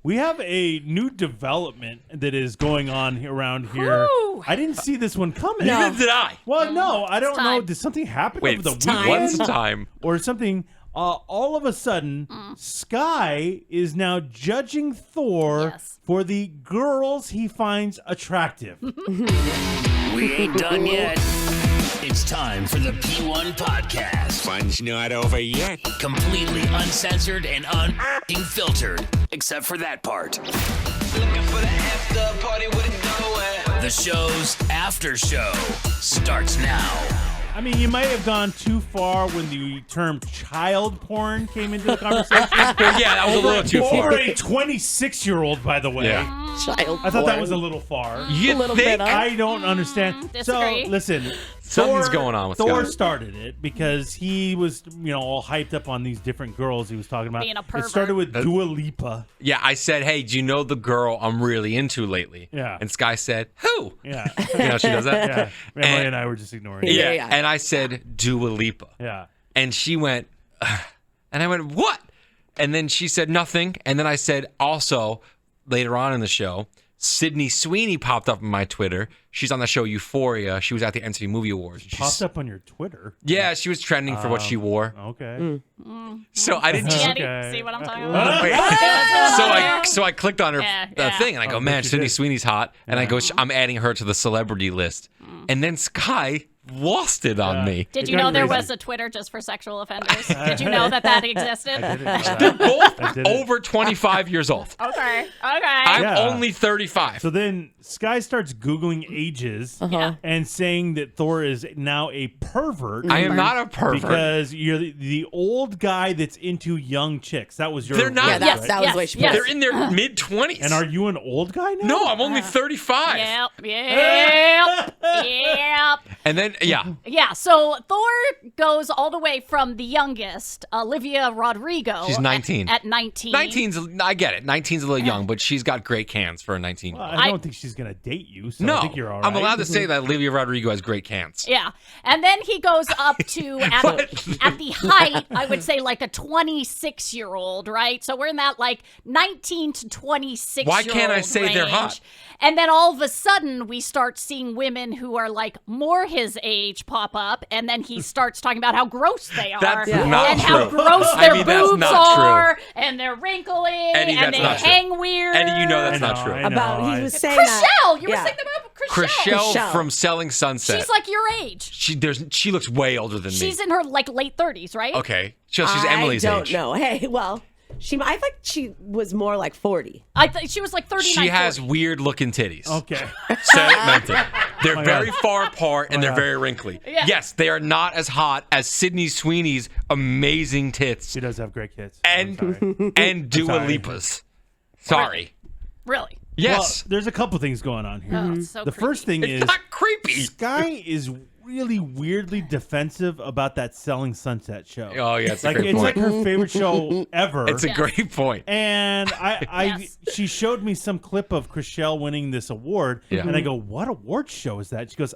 We have a new development that is going on around here. Woo. I didn't see this one coming. Neither did I. Well, no, I don't know. time. Did something happen Wait, over the weekend? what's time? Or something? All of a sudden, Sky is now judging Thor Yes. for the girls he finds attractive. We ain't done yet. It's time for the P1 Podcast. Fun's not over yet. Completely uncensored and unfiltered. Except for that part. Looking for the after party with it going. The show's after show starts now. I mean, you might have gone too far when the term child porn came into the conversation. Yeah, that was a little too far. Over a 26-year-old, by the way. Yeah. Child I thought that porn. was a little far. You A little think? bit, huh? I don't understand. disagree. So, listen. Something's Thor- going on with Thor Sky. started it because he was, all hyped up on these different girls he was talking about. Being a It pervert. started with Dua Lipa. Yeah, I said, hey, do you know the girl I'm really into lately? Yeah. And Sky said, who? Yeah. You know, she does that? Yeah. Emily And- and I were just ignoring it. Yeah. Yeah. And I said, Dua Lipa. Yeah. And she went, ugh. And I went, what? And then she said nothing. And then I said, also, later on in the show, Sydney Sweeney popped up on my Twitter. She's on the show Euphoria. She was at the NCT Movie Awards. She's- Popped up on your Twitter. Yeah, she was trending for what she wore. Okay. So I didn't. Yeah, Okay. see what I'm talking about? Wait. Yeah. So I clicked on her Yeah. thing and I go, man, you Sydney did. Sweeney's hot. And I go, I'm adding her to the celebrity list. And then Sky lost it on me. Did It you got know there crazy. was a Twitter just for sexual offenders? Did you know that existed? I didn't know that. They're both I didn't. over 25 years old. Okay. I'm Yeah. only 35. So then Sky starts Googling ages and saying that Thor is now a pervert. I am not a pervert. Because you're the old guy that's into young chicks. That was your They're not. Yeah, right? that was the way she put yes. it. They're in their mid 20s. And are you an old guy now? No, I'm only 35. Yep. And then, yeah. Yeah, so Thor goes all the way from the youngest, Olivia Rodrigo. She's 19. At 19. 19's, I get it. 19's a little young, but she's got great cans for a 19. Well, I don't think she's going to date you, so No, I think you're all right. I'm allowed to say that Olivia Rodrigo has great cans. Yeah. And then he goes up to, at the height, I would say like a 26-year-old, right? So we're in that like 19 to 26-year-old Why can't I say they're range. hot? And then all of a sudden, we start seeing women who are like more his age pop up, and then he starts talking about how gross they are. That's Yeah. not and true. how gross I their mean, that's boobs not true. are, and they're wrinkly, Eddie, and that's they not true. hang weird. Eddie, you know I that's know, not true. I know, About he was saying Chriselle, you were Yeah. saying about Chriselle. Chriselle from Selling Sunset. She's like your age. She looks way older than me. She's in her like late 30s, right? Okay. She's Emily's I don't age. know. Hey, well, I think she was more like 40. I think she was like 39. She has 40. weird looking titties. Okay. Said it, meant it. They're my very God. far apart and my they're God. very wrinkly. Yeah. Yes, they are not as hot as Sydney Sweeney's amazing tits She does have great kids. and I'm sorry. and Dua sorry. Lipa's. Sorry. Really? Yes. Well, there's a couple things going on here. Oh, it's so The creepy. first thing It's is not creepy. Sky is really weirdly defensive about that Selling Sunset show. Oh, yeah, it's a like great it's point. like her favorite show ever. It's a great point. And Yes. she showed me some clip of Chriselle winning this award, Yeah. and I go, "What award show is that?" She goes,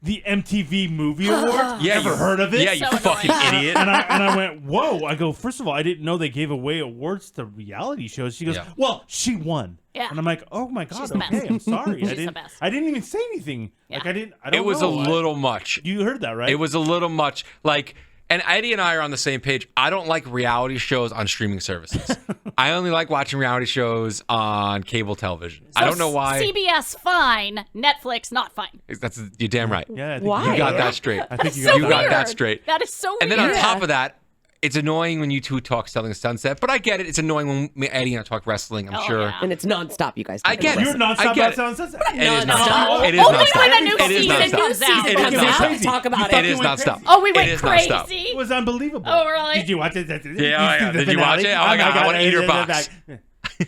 the MTV Movie Award. Yeah, Ever you- heard of it? Yeah, you So fucking annoying. idiot. And I went, whoa. I go, first of all, I didn't know they gave away awards to reality shows. She goes, Yeah. well, she won. Yeah. And I'm like, oh my God, She's the okay, best. I'm sorry. She's the best. I didn't even say anything. Yeah. Like I don't It was know. a little much. You heard that, right? It was a little much. Like, and Eddie and I are on the same page. I don't like reality shows on streaming services. I only like watching reality shows on cable television. I don't know why. CBS fine, Netflix not fine. That's you're damn right. Yeah, I think Why? You got that straight. I think you So You got that weird. straight. That is so And then weird. on top of that, it's annoying when you two talk Selling Sunset, but I get it. It's annoying when Eddie and I talk wrestling, I'm Oh, sure. yeah. And it's nonstop, you guys. I get it. You're nonstop I get about it. Selling Sunset. It is No, nonstop. It is Only nonstop. when a new It is season nonstop. comes out. It is Comes out. nonstop. Talk about You it. It is went nonstop. crazy. Oh, we It went is crazy. nonstop. It was unbelievable. Oh, really? Did you watch it? Yeah, oh, yeah. Did you watch it? Oh, my God, I want to eat your box.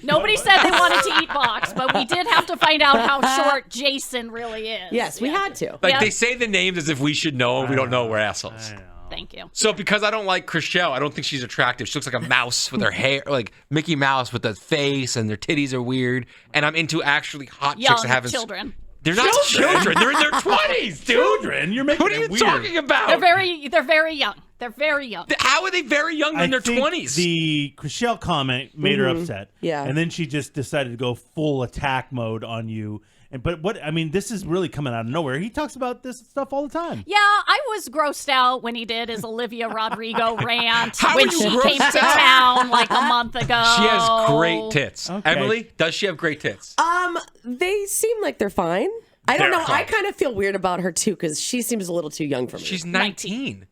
Nobody said they wanted to eat box, but we did have to find out how short Jason really is. Yes, we had to. Like, Yeah. they say the names as if we should know, and we don't know we're assholes. I know. Thank you. So because I don't like Chriselle, I don't think she's attractive. She looks like a mouse with her hair, like Mickey Mouse with the face, and their titties are weird. And I'm into actually hot chicks Young that haven't. children. They're not children. They're in their 20s, dude. Children, you're making What are you it weird. talking about? They're very young. They're very young. How are they very young in their 20s? The Chriselle comment made her upset. Yeah. And then she just decided to go full attack mode on you. But this is really coming out of nowhere. He talks about this stuff all the time. Yeah, I was grossed out when he did his Olivia Rodrigo rant How when are you she grossed came to town like a month ago. She has great tits. Okay. Emily, does she have great tits? They seem like they're fine. I don't They're know. fine. I kind of feel weird about her too because she seems a little too young for me. She's 19.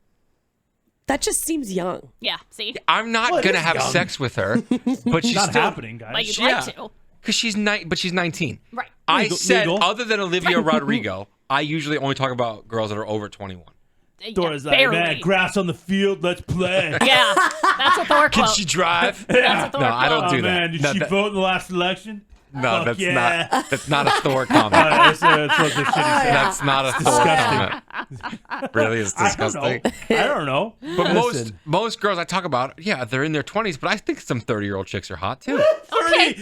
That just seems young. Yeah, see? I'm not Well, it going to is have young. sex with her, but she's Not still happening, guys. But you'd Yeah. like to. because she's 19. Right. I Legal- said, legal. other than Olivia Rodrigo, I usually only talk about girls that are over 21. Dora's Yeah, like, barely. man, grass on the field, let's play. Yeah, that's a Thor Can quote. she drive? That's a Thor No, I don't quote. do Oh, that. man, did No, she that- vote in the last election? No, Fuck that's yeah. that's not a Thor comment. That's what the shitty said. That's not a Thor disgusting. comment. Really, it's disgusting. I don't know. But Listen, most girls I talk about, yeah, they're in their 20s, but I think some 30-year-old chicks are hot too.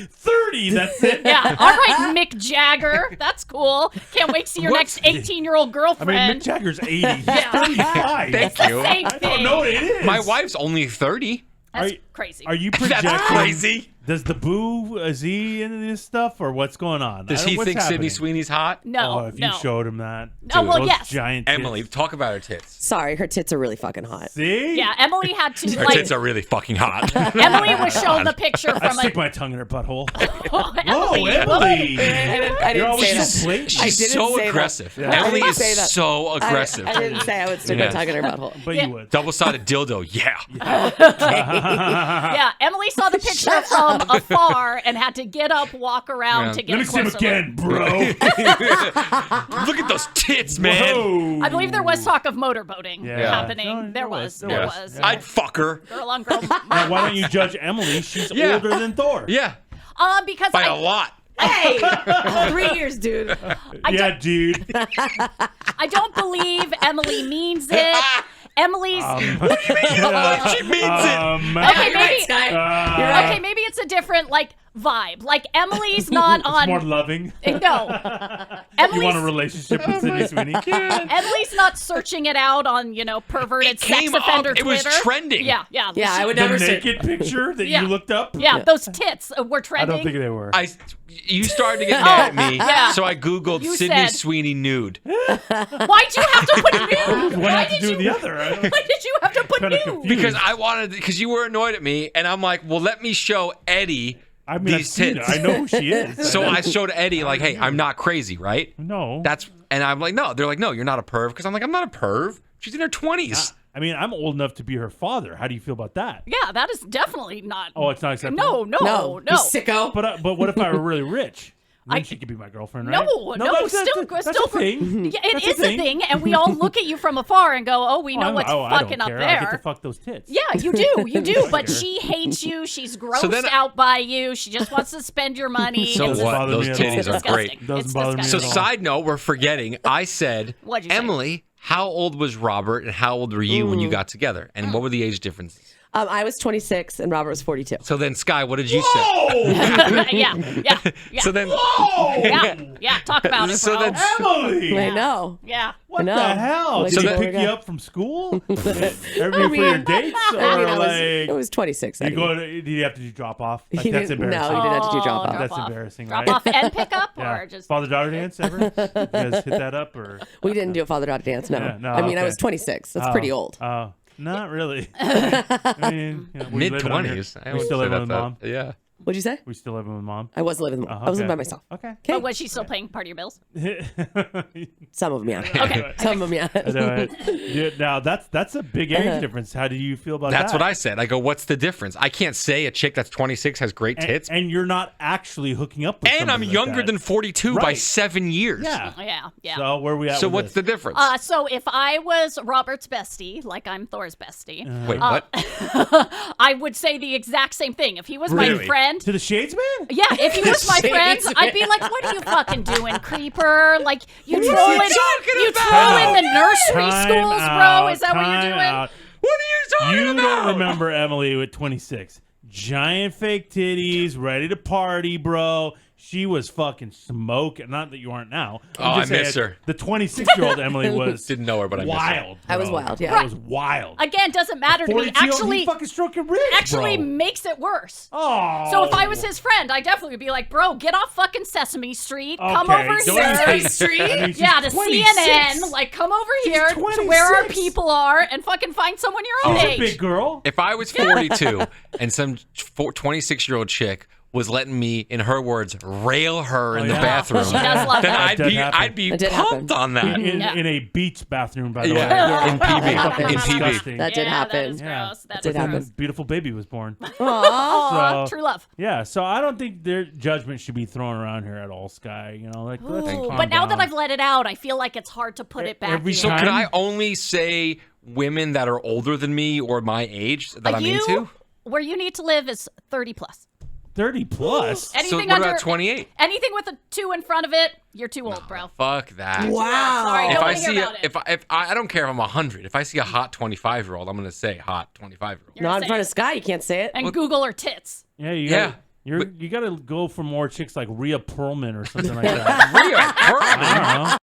30, that's it. Yeah, all right, Mick Jagger. That's cool. Can't wait to see your What's- next 18-year-old I girlfriend. mean, Mick Jagger's 80. He's 35. Thank you. Same I thing. don't know what it is. My wife's only 30. That's Are- crazy. Are you projecting? That's crazy. Does the boo, is he into this stuff or what's going on? Does I don't- he what's think Sydney happening? Sweeney's hot? No, Oh, if no. you showed him that. Oh, well, those yes. giant tits. Emily, talk about her tits. Sorry, her tits are really fucking hot. See? Yeah, Emily had to, Her like, tits are really fucking hot. Emily was shown the picture I from stick my tongue in her butthole. Whoa, Whoa, Emily! I You're didn't always say that. so blatant. I She's didn't so say that. aggressive. No, I Emily didn't is say that. so aggressive. I didn't say I would stick Yes. my tongue in her butthole. But Yeah. you would. Double-sided dildo, yeah. Yeah, Emily saw the picture from afar and had to get up, walk around Yeah. to get Let me a see him closer look. again, bro. Look at those tits, man. Whoa. I believe there was talk of motorboating Yeah. happening. No, there was. There Yeah. was. I'd fuck her. Girl on girl. Now, why don't you judge Emily? She's Yeah. older than Thor. Yeah, Because by a lot. Hey, 3 years, dude. Yeah, dude. I don't believe Emily means it. Emily's She means it. okay. Maybe uh, okay. Maybe it's a different vibe. Like Emily's not on. more loving. No, You want a Emily's relationship with Sydney Sweeney? Emily's not searching it out on perverted It sex came up. offender It was Twitter. trending. Yeah. Yeah, I would The never say. naked picture that Yeah. you looked up? Yeah, those tits were I trending. don't think they were. You started to get mad at me, yeah. so I Googled You Sydney said- Sweeney nude. Why'd you have to put nude? One Why has to did do you? with the other. I don't, Why did you have to put Kinda nude? confused. Because you were annoyed at me, and I'm like, well, let me show Eddie I mean, I've these seen tits. her. I know who she is. So I showed Eddie, like, hey, I'm not crazy, right? No. And I'm like, no. They're like, no, you're not a perv. Because I'm like, I'm not a perv. She's in her 20s. I mean, I'm old enough to be her father. How do you feel about that? Yeah, that is definitely not. Oh, it's not acceptable? No, No, you sicko. But what if I were really rich? Then she could be my girlfriend, right? No, that's still, a still, thing. Yeah, it That's is a thing, and we all look at you from afar and go, "Oh, we know what's I fucking don't up care. I get to there." fuck those tits. Yeah, you do. But she hates you. She's grossed then- out by you. She just wants to spend your money. So It's Doesn't what? bother Those me at all. titties are disgusting. great. Doesn't It's bother me So at all. side note, we're forgetting. I said, What'd you say? Emily, how old was Robert and how old were you when you got together? And what were the age differences? I was 26 and Robert was 42. So then, Sky, what did you say? yeah. So then, Yeah. Talk about it, So bro. then- Emily! I know. Yeah. What know. the hell? Like Did people he pick were you go- up from school? Every for your dates? Or It like, was 26. you go to, did you have to do drop off? Like, He that's didn't- embarrassing. no, he didn't have to do drop off. That's off. embarrassing, Drop right? off and pick up, Yeah. or just Father-daughter dance ever? You guys hit that up? Or We didn't do a father-daughter dance, no. Yeah, no, I mean, I okay. was 26. That's pretty old. Oh, not really. I mean, we mid living on your- 20s. We still living with mom? Yeah. What'd you say? We still living with mom? I was living. I was living by myself. Okay. Okay. But was she still paying part of your bills? Some of them, yeah. Okay. Some of them, yeah. Yeah, now that's a big age difference. How do you feel about that? That's what I said. I go, what's the difference? I can't say a chick that's 26 has great tits. And you're not actually hooking up with And I'm somebody like younger that. than 42 by Right. 7 years. Yeah. Yeah. So where are we at So with what's this? the difference? So if I was Robert's bestie, like I'm Thor's bestie, Wait, what? I would say the exact same thing. If he was Really? my friend, To the Shades Man? yeah, if he was my friend, I'd be like, "What are you fucking doing, creeper? Like you trolling the nursery Time schools, bro? out, Is that what time you're doing?" out. What are you talking You about? don't remember Emily at 26. Giant fake titties, ready to party, bro. she was fucking smoking. Not that you aren't now. Oh, I'm just I miss saying, her. The 26-year-old Emily was Didn't know her, but I miss her. wild. I was bro. wild, yeah. That was wild. Again, doesn't matter to me. 42, he fucking stroking ribs, Actually bro. makes it worse. Oh. So if I was his friend, I definitely would be like, bro, get off fucking Sesame Street. Come Okay, over don't here. even- Street? I mean, she's Yeah, to 26. CNN. Like, come over here to 26. where our people are and fucking find someone your own She's a age. big girl. If I was 42 and some 26-year-old chick was letting me, in her words, rail her in the yeah. bathroom, She does love then that. I'd be That did pumped happen. on that. In a beach bathroom, by the Yeah, way. in PB. Fucking In PB. disgusting. That did Yeah, happen. That is Yeah. gross. That did is happen. gross. Beautiful baby was born. Aw, So- true love. Yeah, so I don't think their judgment should be thrown around here at all, Sky. You know, like let's Ooh, calm but now that down. I've let it out, I feel like it's hard to put it back Every in. So time- can I only say women that are older than me or my age that I'm you, into? Where you need to live is 30 plus. 30 plus. So Anything what under about 28? anything with a 2 in front of it, you're too old, bro. Fuck that. Wow. Sorry, If don't I want to hear see about it. if I don't care if I'm 100. If I see a hot 25-year-old, I'm gonna say hot 25-year-old. You're Not in saying- front of Sky. You can't say it. and Google her tits. Yeah, you Yeah, gotta, you got to go for more chicks like Rhea Perlman or something like that. Rhea I Perlman. don't know.